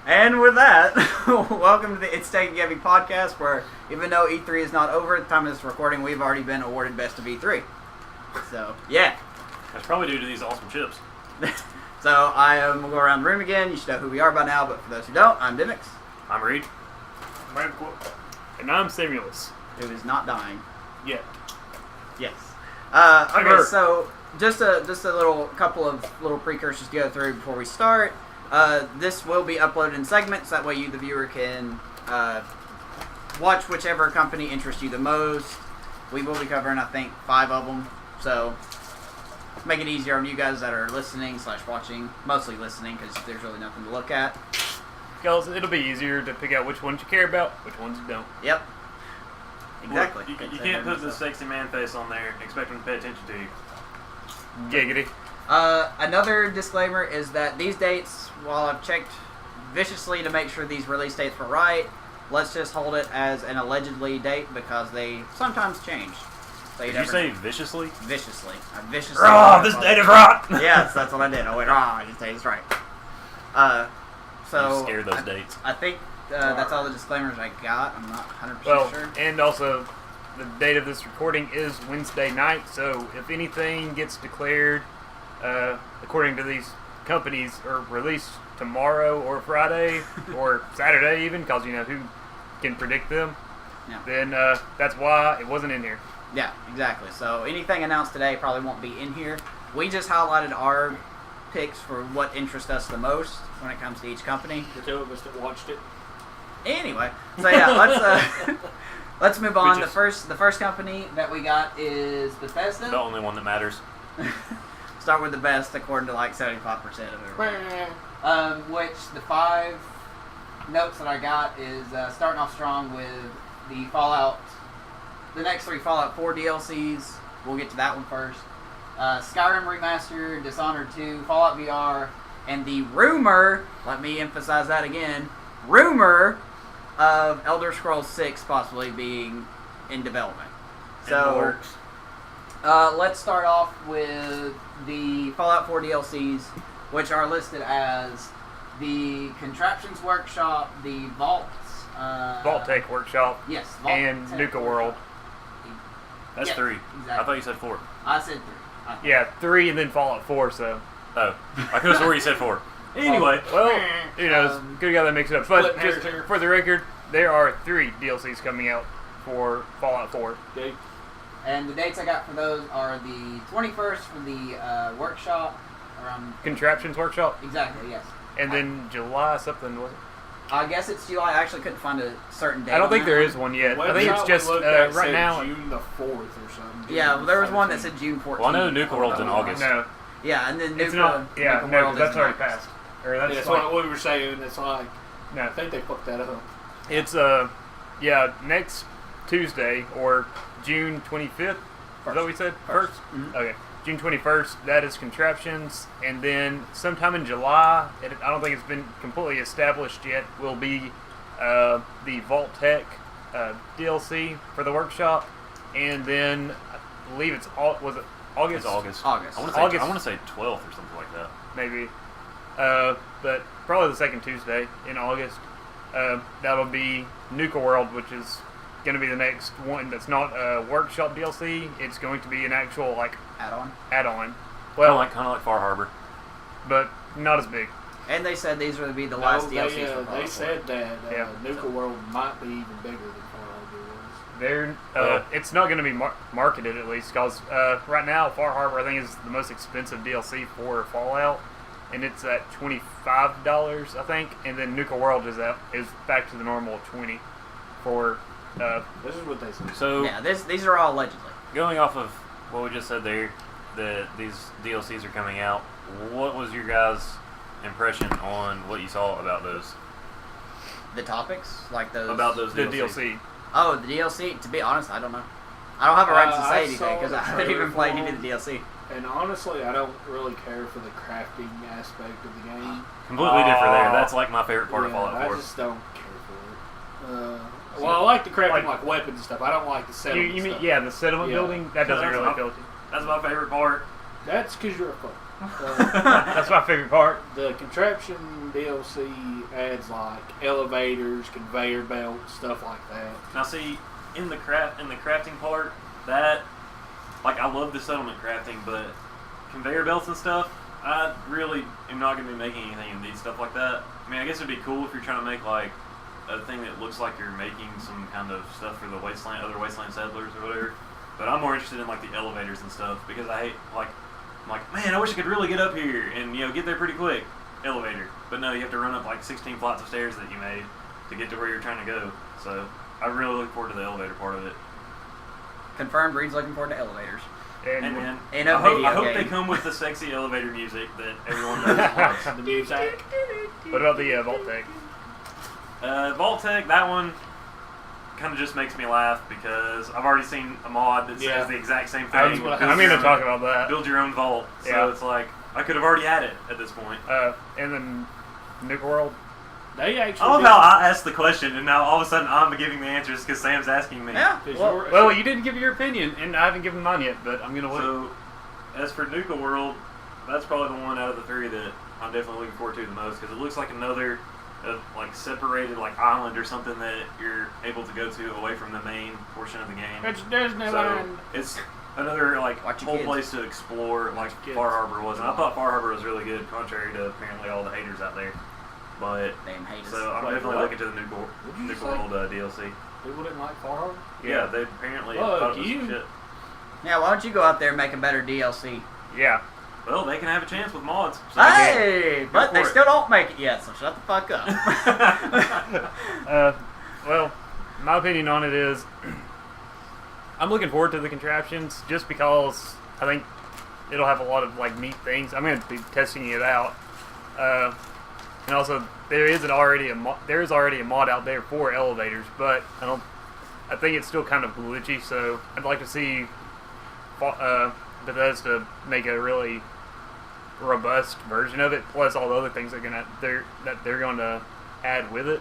And with that, welcome to the It's Taking Giving podcast, where even though E3 is not over at the time of this recording, we've already been awarded Best of E3. So, yeah. That's probably due to these awesome chips. So, we'll go around the room again. You should know who we are by now, but for those who don't, I'm Dimix. I'm Reed. And I'm Samuelus. Who is not dying. Yeah. Yes. Okay, so just a couple of little precursors to go through before we start. This will be uploaded in segments. That way you, the viewer, can watch whichever company interests you the most. We will be covering, I think, 5 of them. So make it easier on you guys that are listening / watching. Mostly listening, because there's really nothing to look at. Because it'll be easier to pick out which ones you care about, which ones you don't. Yep. Exactly. Well, you can't put the sexy man face on there and expect him to pay attention to you. Giggity. Another disclaimer is that these dates, while I've checked viciously to make sure these release dates were right, let's just hold it as an allegedly date because they sometimes change. So Did you say viciously? Viciously. I viciously. This date is right! Yes, that's what I did. I went, this date is right. So You scared those dates. I think that's all the disclaimers I got. I'm not 100% Well, sure. and also, the date of this recording is Wednesday night, so if anything gets declared, according to these companies, or released tomorrow or Friday or Saturday even, because you know who can predict them, then that's why it wasn't in here. Yeah, exactly. So anything announced today probably won't be in here. We just highlighted our picks for what interests us the most when it comes to each company. The two of us that watched it. Anyway, so yeah, let's move on. The first company that we got is Bethesda. The only one that matters. Start with the best, according to like 75% of everyone. Which the 5 notes that I got is starting off strong with the next 3 Fallout 4 DLCs. We'll get to that one first. Skyrim Remastered, Dishonored 2, Fallout VR, and the rumor, let me emphasize that again, rumor of Elder Scrolls 6 possibly being in development. So, let's start off with the Fallout 4 DLCs, which are listed as the Contraptions Workshop, the Vault Tech Workshop, yes, and Nuka World. That's 3. Exactly. I thought you said 4. I said 3. Yeah, 3 and then Fallout 4, so. Oh. I could have swore you said 4. Anyway. Well, who knows? Could have got that mixed up. But just for the record, there are 3 DLCs coming out for Fallout 4. Okay. And the dates I got for those are the 21st for the workshop. Contraptions Workshop? Exactly, yes. And then July something, was it? I guess it's July. I actually couldn't find a certain date. I don't think there is one yet. I think it's just right now. June the 4th or something. Yeah, well, there was one that said June 14th. Well, I know Nuka World's in August. No. Yeah, and then It's not. Yeah, Nuka no, World that's is already August. passed. Or that's That's like, what we were saying. It's like, no. I think they fucked that up. It's next Tuesday or June 25th. Is that what we said? First? Mm-hmm. Okay. June 21st, that is Contraptions. And then sometime in July, I don't think it's been completely established yet, will be the Vault Tech DLC for the workshop. And then I believe it's was it August? It's August. August. I want to say 12th or something like that. Maybe. But probably the second Tuesday in August. That'll be Nuka World, which is going to be the next one that's not a workshop DLC. It's going to be an actual like add-on. Well, kind of like Far Harbor, but not as big. And they said these would be the last DLCs for Fallout 4. They said that Nuka World might be even bigger than Far Harbor was. It's not going to be marketed at least because right now Far Harbor I think is the most expensive DLC for Fallout, and it's at $25 I think, and then Nuka World is back to the normal $20 for. This is what they said. So yeah, these are all allegedly. Going off of what we just said there, that these DLCs are coming out. What was your guys' impression on what you saw about those? The topics, like those. About those the DLC. DLC. Oh, the DLC. To be honest, I don't know. I don't have a right to say anything because I haven't even played any of the DLC. And honestly, I don't really care for the crafting aspect of the game. Completely different there. That's like my favorite part of Yeah, Fallout 4. I just don't care for it. Well, I like the crafting like weapons and stuff. I don't like the settlement You mean stuff. the settlement building? That doesn't really appeal to you. That's my favorite part. That's because you're a fuck. That's my favorite part. The contraption DLC adds like elevators, conveyor belts, stuff like that. Now see, in the crafting part, that like I love the settlement crafting, but conveyor belts and stuff, I really am not going to be making anything in these stuff like that. I mean, I guess it'd be cool if you're trying to make like a thing that looks like you're making some kind of stuff for the other wasteland settlers or whatever. But I'm more interested in like the elevators and stuff because I hate I'm like, man, I wish I could really get up here and get there pretty quick. Elevator, but no, you have to run up like 16 flights of stairs that you made to get to where you're trying to go. So I really look forward to the elevator part of it. Confirmed, Reed's looking forward to elevators. And man, In a I hope video they game. come with the sexy elevator music that everyone knows. The music. what about the Vault-Tec? Vault-Tec, that one kind of just makes me laugh because I've already seen a mod that Yeah. says the exact same thing. I'm going to talk about that. Build your own vault. So Yeah. it's like I could have already had it at this point. And then Nuke World. They actually. I love how I asked the question and now all of a sudden I'm giving the answers because Sam's asking me. Yeah. Well, you didn't give your opinion, and I haven't given mine yet, but I'm going to wait. So, as for Nuka World, that's probably the one out of the three that I'm definitely looking forward to the most because it looks like another like separated like island or something that you're able to go to away from the main portion of the game. There's no So line. it's another like Watch your whole kids. place to explore like Kids. Far Harbor was. And I thought Far Harbor was really good, contrary to apparently all the haters out there. But Damn haters. so I'm Wait, definitely what? looking to the What'd you Nuka say? World DLC. People didn't like Far Harbor. Yeah, they apparently Fuck thought it was you. some shit. Yeah, why don't you go out there and make a better DLC? Yeah. Well, they can have a chance with mods. So Hey, but for they it. still don't make it yet, so shut the fuck up. Well, my opinion on it is I'm looking forward to the contraptions just because I think it'll have a lot of like neat things. I'm going to be testing it out. And also there is already a mod out there for elevators, but I think it's still kind of glitchy, so I'd like to see Bethesda make a really robust version of it, plus all the other things they're going to add with it.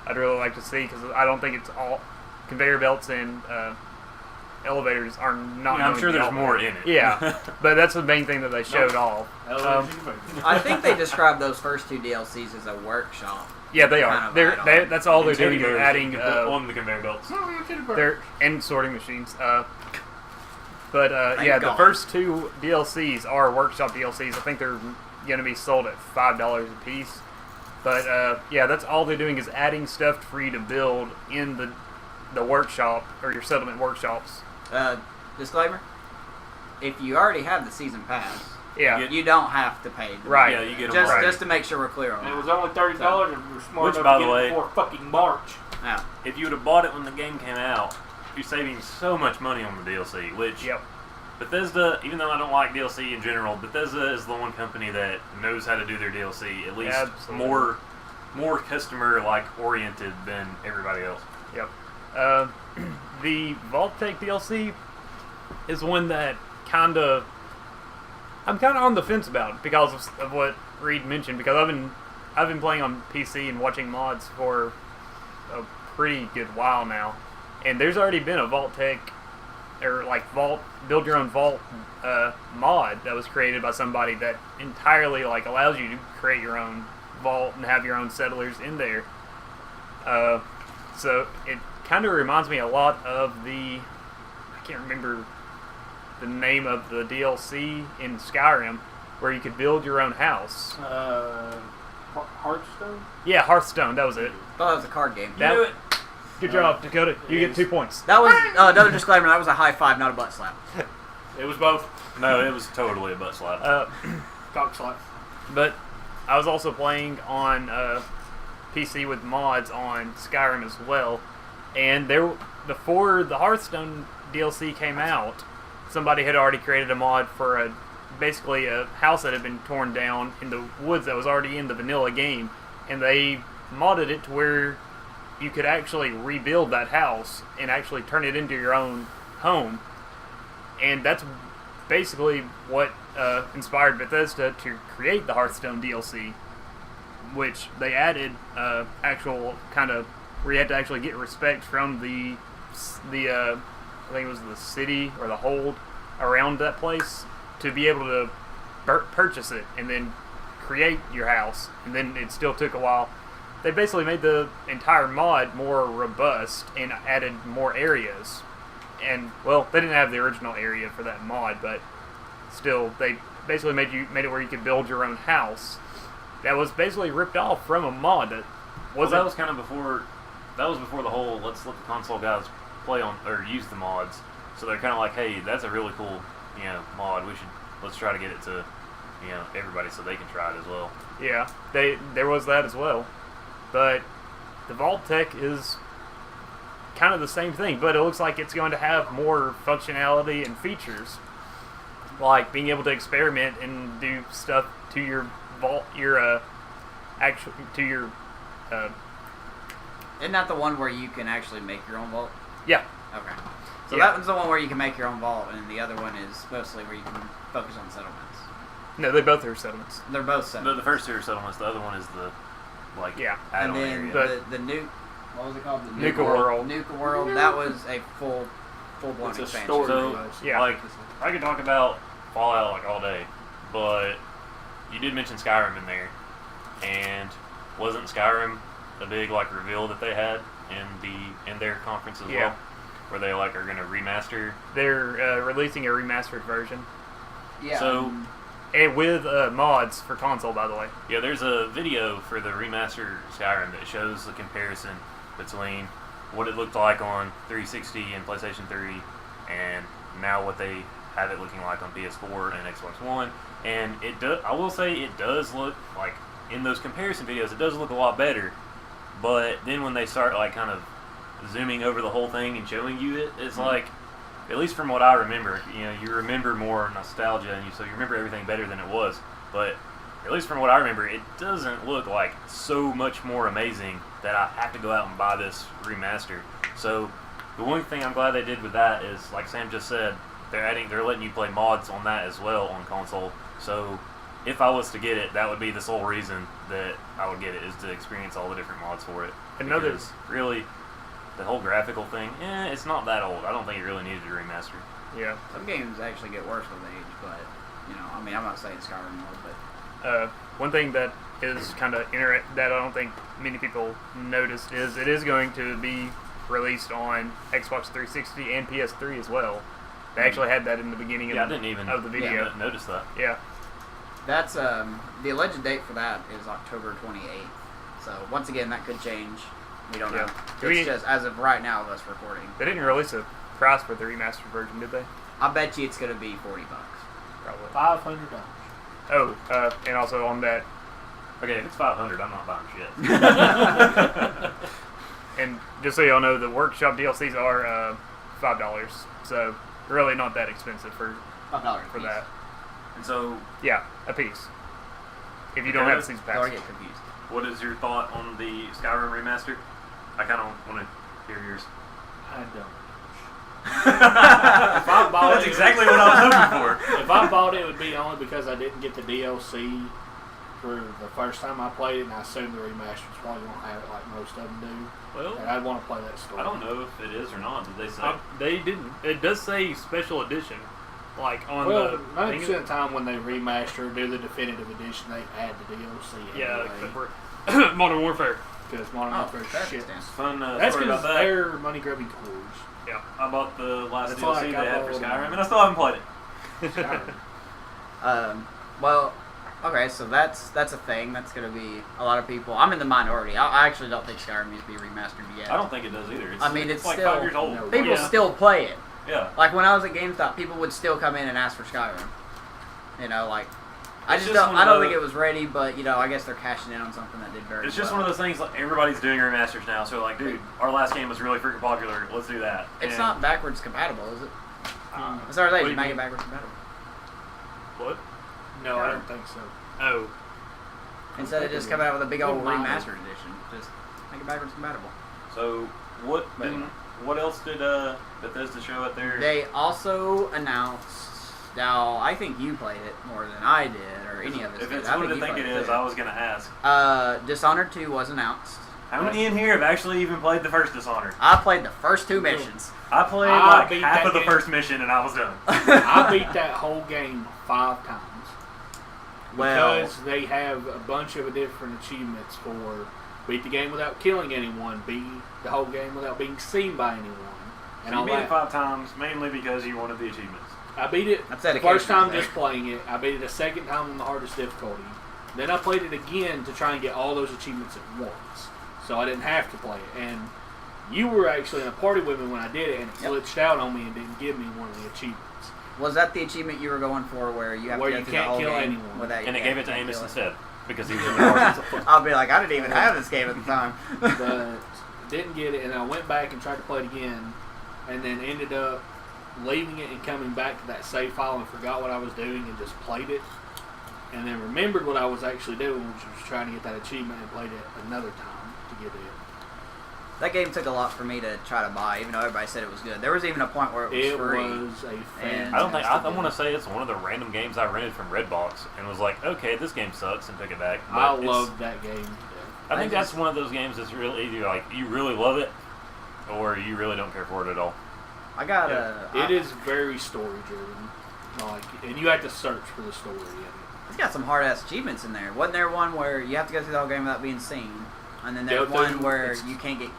I'd really like to see because I don't think it's all conveyor belts and elevators are not. Yeah, I'm going sure to be there's all more there. in it. Yeah, but that's the main thing that they showed off. I think they described those first two DLCs as a workshop. Yeah, they Kind are. of They're, add-on. that's all they're Teddy doing is bears adding. that you can put on the conveyor belts. And sorting machines. But Thank yeah, God. the first two DLCs are workshop DLCs. I think they're going to be sold at $5 a piece. But yeah, that's all they're doing is adding stuff for you to build in the workshop or your settlement workshops. Disclaimer: if you already have the season pass, Yeah, you don't have to pay. Right. Yeah, you get them Just right. just to make sure we're clear on And it that. was only $30, and we're smart Which, enough by to the get way- it before fucking March. Now, If you would have bought it when the game came out, you're saving so much money on the DLC. Which yep. Bethesda, even though I don't like DLC in general, Bethesda is the one company that knows how to do their DLC at least Absolutely. more customer like oriented than everybody else. Yep. The Vault-Tec DLC is one that I'm kind of on the fence about because of what Reed mentioned. Because I've been playing on PC and watching mods for a pretty good while now, and there's already been a Vault-Tec or like build your own vault mod that was created by somebody that entirely like allows you to create your own vault and have your own settlers in there. So it kind of reminds me a lot of I can't remember the name of the DLC in Skyrim where you could build your own house. Hearthstone? Yeah, Hearthstone, that was it. thought it was a card game. That- do it. Good job, Dakota. You get 2 points. That was another disclaimer. That was a high five, not a butt slap. It was both. No, it was totally a butt slap. Cock slap. But I was also playing on PC with mods on Skyrim as well, and before the Hearthstone DLC came out, somebody had already created a mod for basically a house that had been torn down in the woods that was already in the vanilla game, and they modded it to where you could actually rebuild that house and actually turn it into your own home. And that's basically what inspired Bethesda to create the Hearthstone DLC, which they added actual kind of where you had to actually get respect from the I think it was the city or the hold around that place to be able to purchase it and then create your house, and then it still took a while. They basically made the entire mod more robust and added more areas. And well, they didn't have the original area for that mod, but still, they basically made it where you could build your own house. That was basically ripped off from a mod that Well, that was kind of before. That was before the whole let's let the console guys play on or use the mods. So they're kind of like, hey, that's a really cool, mod. Let's try to get it to, everybody so they can try it as well. Yeah, there was that as well. But the Vault Tech is kind of the same thing, but it looks like it's going to have more functionality and features, like being able to experiment and do stuff to your vault, Isn't that the one where you can actually make your own vault? yeah. Okay. So Yeah. that one's the one where you can make your own vault, and the other one is mostly where you can focus on settlements. No, they both are settlements. They're both The settlements. first two are settlements. The other one is the Yeah. And add-on then area. But- the new, what was it called? The Nuka World. Nuka World. That was a full-blown It's a expansion. story. So, Yeah. like, I could talk about Fallout like all day, but you did mention Skyrim in there, and wasn't Skyrim a big like reveal that they had in their conference as Yeah. well, where they like are going to remaster? They're releasing a remastered version, Yeah. So and with mods for console, by the way. yeah, there's a video for the remastered Skyrim that shows the comparison between what it looked like on 360 and PlayStation 3, and now what they have it looking like on PS4 and Xbox One. And I will say it does look like in those comparison videos, it does look a lot better. But then when they start like kind of zooming over the whole thing and showing you it, it's like, at least from what I remember, you remember more nostalgia, and so you remember everything better than it was. But at least from what I remember, it doesn't look like so much more amazing that I have to go out and buy this remaster. So the one thing I'm glad they did with that is, like Sam just said, they're letting you play mods on that as well on console. So if I was to get it, that would be the sole reason that I would get it, is to experience all the different mods for it. Another- Because really, the whole graphical thing, it's not that old. I don't think it really needed a remaster. Yeah. Some games actually get worse with age, but I'm not saying Skyrim will, but One thing that is kind of that I don't think many people noticed is it is going to be released on Xbox 360 and PS3 as well. They actually had that in the beginning Yeah, I didn't even of the video. notice that. Yeah. that's the alleged date for that is October 28th. So once again, that could change. We don't know. Do It's we- just as of right now of us recording. They didn't release a price for the remastered version, did they? I bet you it's gonna be $40. Probably. $500. Oh, and also on that, Okay, if it's 500, I'm not buying shit. and just so y'all know, the workshop DLCs are $5, so really not that expensive for $5 for that. And so, Yeah, a piece. If you don't have a season Don't pass. get confused. what is your thought on the Skyrim remaster? I kind of want to hear yours. I don't. If I bought That's it, exactly what I was looking for. If I bought it, it would be only because I didn't get the DLC for the first time I played it, and I assume the remaster's probably won't have it like most of them do. Well, And I'd want to play that story. I don't know if it is or not. Did they say? They didn't. It does say special edition, like on Well, the 90% of the time when they remaster or do the definitive edition, they add the DLC. yeah, anyway, except for Modern Warfare. because Modern Oh, Warfare that's shit. stands. Fun That's story because about that. they're money grubbing cores. Yeah. I bought the last It's DLC like they I had for bought- Skyrim, and I still haven't played it. Skyrim. Well, okay, so that's a thing. That's gonna be a lot of people. I'm in the minority. I actually don't think Skyrim needs to be remastered yet. I don't think it does either. I mean, it's like still- 5 years old. No. People yeah. still play it. Yeah. Like when I was at GameStop, people would still come in and ask for Skyrim. I It's just just don't. one I of don't the- think it was ready, but I guess they're cashing in on something that did very. It's just well. one of those things. Like everybody's doing remasters now, so like, dude, our last game was really freaking popular. Let's do that. It's And, not backwards compatible, is it? uh, As far as What I do you you make mean? it backwards compatible. What? No, I don't think so. Oh, Instead of just coming out with a big old Wouldn't mind it. remastered edition, just make it backwards compatible. So what? But Didn't, anyway. what else did Bethesda show at their? They also announced. Now, I think you played it more than I did, or any of us If did. it's I what I you think played it is, too. I was gonna ask. Dishonored 2 was announced. How many in here have actually even played the first Dishonored? I played the first 2 missions. I played I like beat half that of the game. first mission and I was done. I beat that whole game 5 times. Well, because they have a bunch of different achievements for beat the game without killing anyone, beat the whole game without being seen by anyone, and So all you beat that. it 5 times, mainly because you wanted the achievements. I beat it That's the dedication first time right there. just playing it. I beat it a second time on the hardest difficulty. Then I played it again to try and get all those achievements at once, so I didn't have to play it. And you were actually in a party with me when I did it, and it Yep. glitched out on me and didn't give me one of the achievements. was that the achievement you were going for, where you have Where to go you through can't the whole kill game anyone. without And it gave it to Amos kill instead because he was in the party. I'll be like, I didn't even have this game at the time. But didn't get it, and I went back and tried to play it again, and then ended up leaving it and coming back to that save file and forgot what I was doing and just played it, and then remembered what I was actually doing, which was trying to get that achievement, and played it another time to get it. That game took a lot for me to try to buy, even though everybody said it was good. There was even a point where it was It free. was a And I don't think fantastic I want to game. say it's one of the random games I rented from Redbox and was like, okay, this game sucks, and took it back. But I it's- loved that game to death. I think I that's just- one of those games that's really either like you really love it or you really don't care for it at all. I got It is very story driven, like, and you have to search for the story in it. It's got some hard ass achievements in there. Wasn't there one where you have to go through the whole game without being seen, and then there's Go one through- where it's- you can't Don't-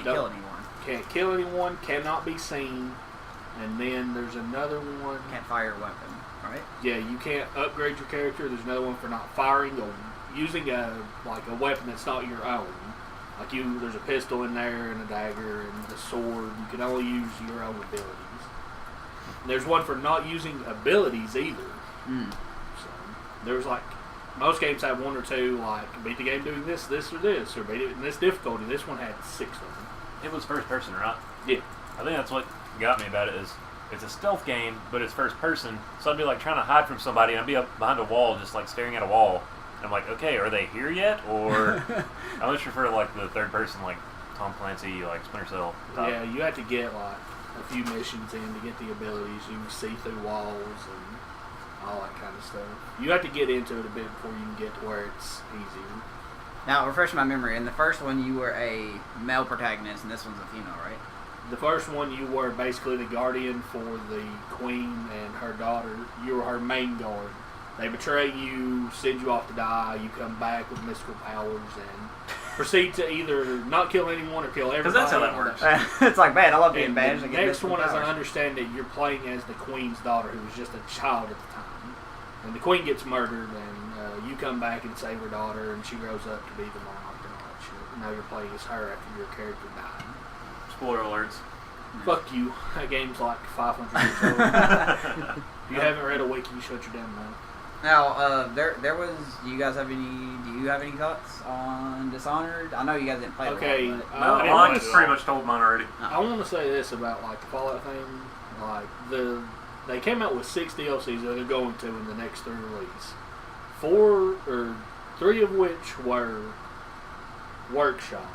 kill anyone, Can't kill anyone, cannot be seen, and then there's another one. can't fire a weapon, right? Yeah, you can't upgrade your character. There's another one for not firing or using a weapon that's not your own. Like there's a pistol in there and a dagger and a sword. You can only use your own abilities. There's one for not using abilities either. Mm. So there's most games have one or two, like beat the game doing this, this, or this, or beat it in this difficulty. This one had 6 of them. It was first person, right? Yeah. I think that's what got me about it is it's a stealth game, but it's first person. So I'd be like trying to hide from somebody, and I'd be up behind a wall, just like staring at a wall. And I'm like, okay, are they here yet? Or I much prefer like the third person, like Tom Clancy, like Splinter Cell. type. Yeah, you have to get a few missions in to get the abilities. You can see through walls and all that kind of stuff. You have to get into it a bit before you can get to where it's easier. Now, refresh my memory. In the first one, you were a male protagonist, and this one's a female, right? The first one, you were basically the guardian for the queen and her daughter. You were her main guard. They betray you, send you off to die. You come back with mystical powers and proceed to either not kill anyone or kill everybody. 'Cause that's how that works. It's like, man, I love being And banished. the I get next mystical one, as I powers. understand it, you're playing as the queen's daughter, who was just a child at the time. And the queen gets murdered, and you come back and save her daughter, and she grows up to be the monarch and all that shit. And now you're playing as her after your character died. Spoiler alerts. Fuck you. That game's like 500 years old. If you haven't read a wiki, you shut your damn mouth. Now, there was. Do you have any thoughts on Dishonored? I know you guys didn't play it. Okay, a lot, but- No, I Lon didn't just play it pretty much told mine already. I want to say this about the Fallout thing. They came out with 6 DLCs that they're going to in the next 3 release. 3 of which were workshop.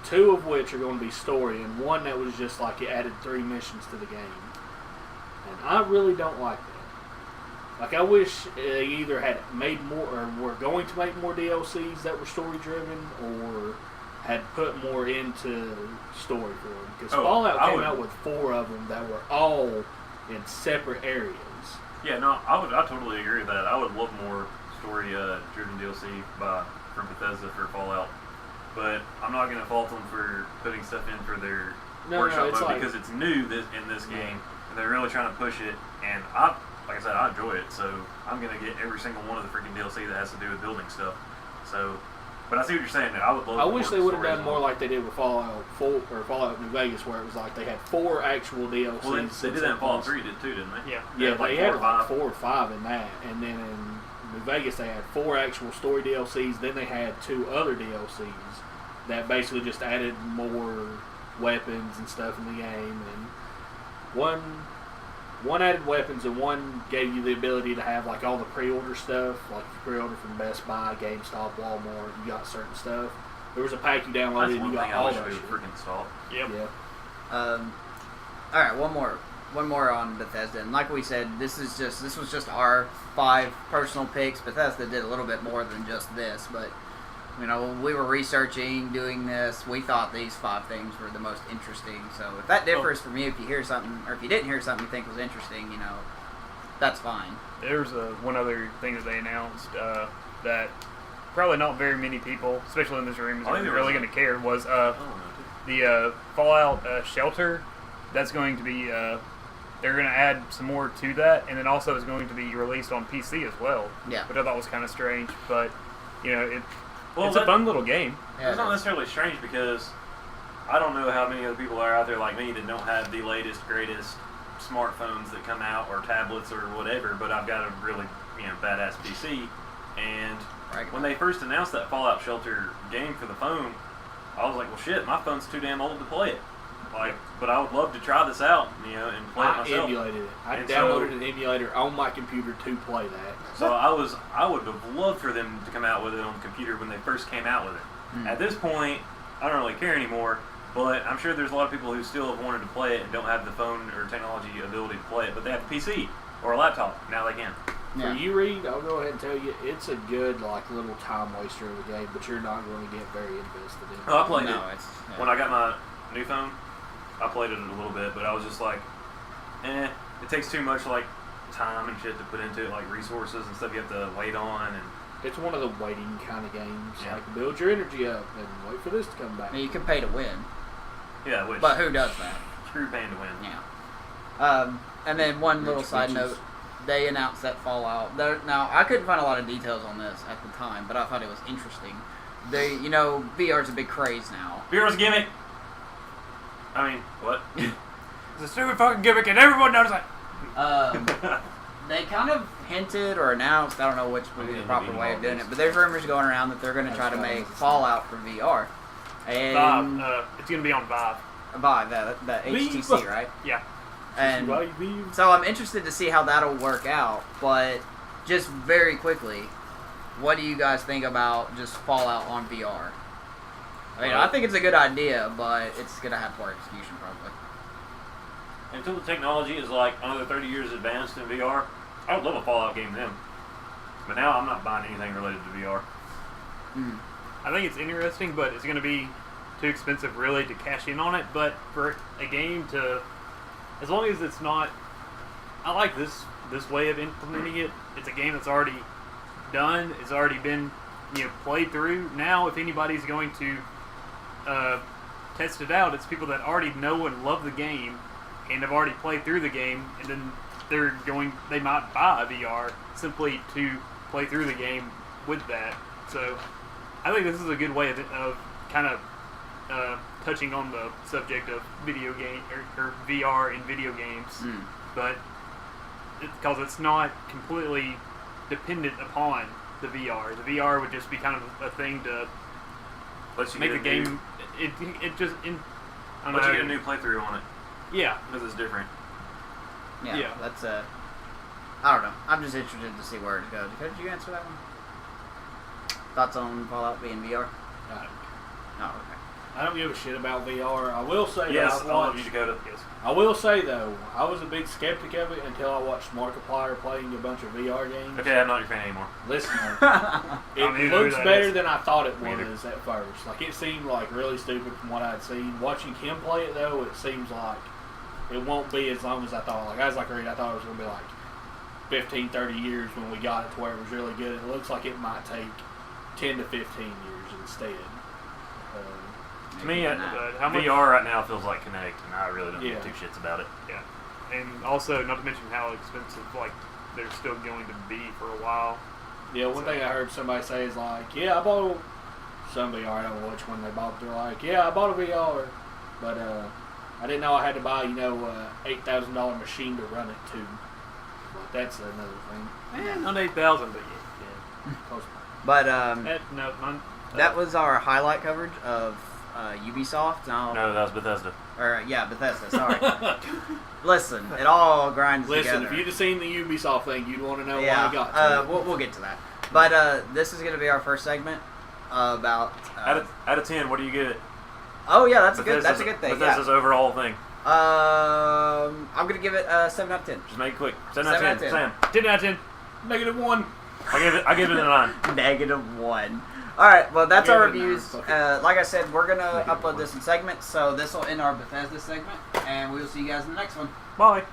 2 of which are going to be story, and 1 that was just it added 3 missions to the game. And I really don't like that. I wish they either had made more, or were going to make more DLCs that were story driven, or had put more into story for them. Because Fallout came out with 4 of them that were all in separate areas. Yeah, no, I totally agree with that. I would love more story driven DLC from Bethesda for Fallout. But I'm not going to fault them for putting stuff in for their workshop it's mode because it's new in this game, and they're really trying to push it. And like I said, I enjoy it, so I'm going to get every single one of the freaking DLC that has to do with building stuff. So, but I see what you're saying. I would love. I wish they would have stories done more like they did with Fallout 4 or Fallout New Vegas, where it was they had 4 actual DLCs. Well, they did that in Fallout 3, did too, didn't they? Yeah. Yeah, like they had 4 or 5. 4 or 5 in that, and then in New Vegas they had 4 actual story DLCs. Then they had 2 other DLCs that basically just added more weapons and stuff in the game, and one added weapons and one gave you the ability to have all the pre-order stuff, like if you pre-order from Best Buy, GameStop, Walmart, you got certain stuff. There was a pack you downloaded That's and one you thing got I all wish that we shit. would freaking install. Yep. Yeah. All right, one more on Bethesda. And like we said, this was just our 5 personal picks. Bethesda did a little bit more than just this, but when we were researching, doing this, we thought these 5 things were the most interesting. So if that differs from you, if you hear something, or if you didn't hear something you think was interesting, that's fine. There's one other thing that they announced that probably not very many people, especially in this room, is really going to care. Was the Fallout Shelter. That's going to be. They're going to add some more to that, and then also it's going to be released on PC as well. Yeah. Which I thought was kind of strange, but it's Well, a fun little game. Yeah, it's not necessarily strange because I don't know how many other people are out there like me that don't have the latest, greatest smartphones that come out or tablets or whatever, but I've got a really badass PC. And when they first announced that Fallout Shelter game for the phone, I was like, well, shit, my phone's too damn old to play it. But I would love to try this out, and play it myself. I emulated it. I downloaded an emulator on my computer to play that. So I would have loved for them to come out with it on the computer when they first came out with it. At this point, I don't really care anymore, but I'm sure there's a lot of people who still have wanted to play it and don't have the phone or technology ability to play it, but they have a PC or a laptop. Now they can. Yeah. For you, Reed, I'll go ahead and tell you, it's a good little time waster of a game, but you're not going to get very invested in it. Oh, I played it. Yeah. When I got my new phone, I played it a little bit, but I was just like, it takes too much time and shit to put into it, like resources and stuff you have to wait on. And it's one of the waiting kind of games. Yeah. Like, build your energy up and wait for this to come back. I mean, you can pay to win, yeah, but who does that? Screw paying to win. Yeah. And then one little side note, they announced that Fallout. Now, I couldn't find a lot of details on this at the time, but I thought it was interesting. VR's a big craze now. VR's a gimmick. I mean, what? It's a stupid fucking gimmick, and everyone knows that. They kind of hinted or announced, I don't know which would be the proper way of doing it, but there's rumors going around that they're going to try to make Fallout for VR. And it's going to be on Vive. Vive, the HTC, right? Yeah. And so I'm interested to see how that'll work out, but just very quickly, what do you guys think about just Fallout on VR? I mean, I think it's a good idea, but it's going to have poor execution probably. Until the technology is another 30 years advanced in VR, I would love a Fallout game then. But now I'm not buying anything related to VR. I think it's interesting, but it's going to be too expensive really to cash in on it. But for a game to, as long as it's not, I like this way of implementing it. It's a game that's already done. It's already been played through. Now, if anybody's going to test it out, it's people that already know and love the game and have already played through the game, and then they might buy a VR simply to play through the game with that. So I think this is a good way of kind of touching on the subject of video game or VR in video games, but because it's not completely dependent upon the VR. The VR would just be kind of a thing to make the game. It just I don't know. But you get a new playthrough on it. Yeah, because it's different. Yeah. That's I don't know. I'm just interested to see where it goes. Did you answer that one? Thoughts on Fallout being VR? Oh, okay. I don't give a shit about VR. I will say yes, that I love you, Dakota. Yes. I will say though, I was a big skeptic of it until I watched Markiplier playing a bunch of VR games. Okay, I'm not your fan anymore. Listen, it looks better than I thought it was at first. It seemed really stupid from what I'd seen. Watching him play it though, it seems like it won't be as long as I thought. I was Reed, I thought it was going to be 15, 30 years when we got it to where it was really good. It looks like it might take 10 to 15 years instead. To me, VR right now feels like Kinect, and I really don't give two shits about it. Yeah, and also not to mention how expensive they're still going to be for a while. Yeah, one thing I heard somebody say is I bought some VR. I don't know which one they bought. They're I bought a VR, but I didn't know I had to buy $8,000 machine to run it too. But that's another thing. Not 8,000, but yeah. Close. But that was our highlight coverage of Ubisoft. No, that was Bethesda. Bethesda. Sorry. Listen, it all grinds together. Listen, if you'd have seen the Ubisoft thing, you'd want to know why I got to it. We'll get to that. But this is going to be our first segment about. Out of 10, what do you give it? Oh yeah, that's a good thing. Bethesda's overall thing. I'm gonna give it a 7 out of 10. Just make it quick. 7 out of 10. Sam. 10 out of 10. -1. I give it a 9. -1. All right. Well, that's our reviews. Like I said, we're gonna upload this in segments, so this will end our Bethesda segment, and we will see you guys in the next one. Bye.